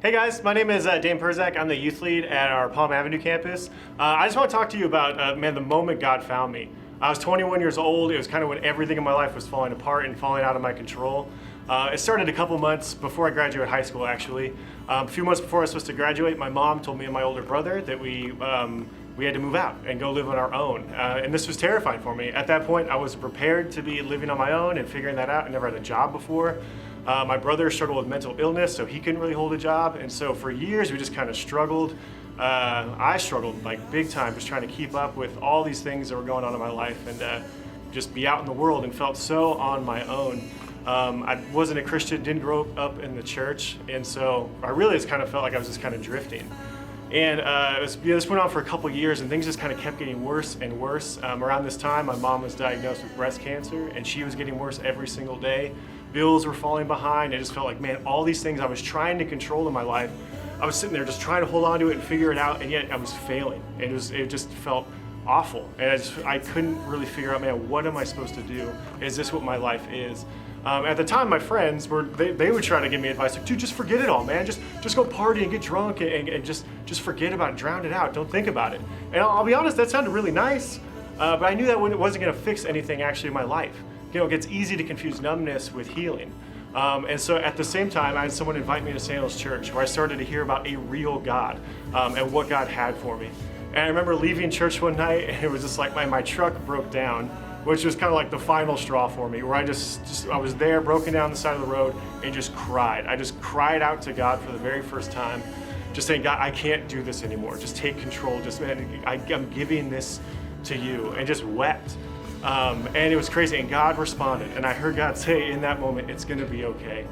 Hey guys, my name is Dane Perczak. I'm the youth lead at our Palm Avenue campus. I just want to talk to you about, the moment God found me. I was 21 years old. It was kind of when everything in my life was falling apart and falling out of my control. It started a couple months before I graduated high school, actually. A few months before I was supposed to graduate, my mom told me and my older brother that we had to move out and go live on our own. And this was terrifying for me. At that point, I was prepared to be living on my own and figuring that out. I never had a job before. My brother struggled with mental illness, so he couldn't really hold a job. And so for years, we just kind of struggled. I struggled like big time, just trying to keep up with all these things that were going on in my life and just be out in the world, and felt so on my own. I wasn't a Christian, didn't grow up in the church, and so I really just kind of felt like I was just kind of drifting. And this went on for a couple years, and things just kind of kept getting worse and worse. Around this time, my mom was diagnosed with breast cancer, and she was getting worse every single day. Bills were falling behind. I just felt like, man, all these things I was trying to control in my life, I was sitting there just trying to hold on to it and figure it out, and yet I was failing. It just felt awful, and I couldn't really figure out, man, what am I supposed to do? Is this what my life is? At the time, my friends they would try to give me advice, like, dude, just forget it all, man. Just go party and get drunk and just forget about it, drown it out. Don't think about it. And I'll be honest, that sounded really nice, but I knew that it wasn't going to fix anything actually in my life. You know, it gets easy to confuse numbness with healing. And so at the same time, I had someone invite me to Sandals Church, where I started to hear about a real God and what God had for me. And I remember leaving church one night, and it was just like my truck broke down, which was kind of like the final straw for me, where I was there, broken down the side of the road, and just cried. I just cried out to God for the very first time, just saying, God, I can't do this anymore. Just take control. Just, man, I'm giving this to you, and just wept. And it was crazy, and God responded, and I heard God say in that moment, it's gonna be okay.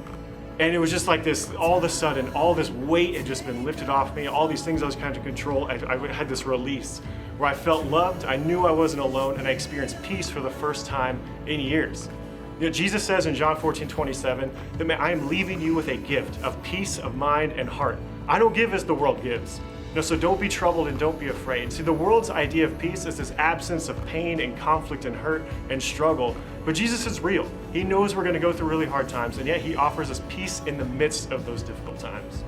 And it was just like this, all of a sudden, all this weight had just been lifted off me, all these things I was trying to control, I had this release where I felt loved, I knew I wasn't alone, and I experienced peace for the first time in years. You know, Jesus says in John 14:27 that, man, I am leaving you with a gift of peace of mind and heart. I don't give as the world gives. No, so don't be troubled and don't be afraid. See, the world's idea of peace is this absence of pain and conflict and hurt and struggle. But Jesus is real. He knows we're going to go through really hard times, and yet he offers us peace in the midst of those difficult times.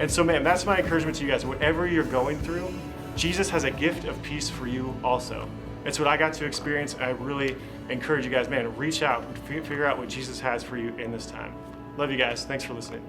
And so, man, that's my encouragement to you guys. Whatever you're going through, Jesus has a gift of peace for you also. It's what I got to experience. I really encourage you guys, man, reach out and figure out what Jesus has for you in this time. Love you guys. Thanks for listening.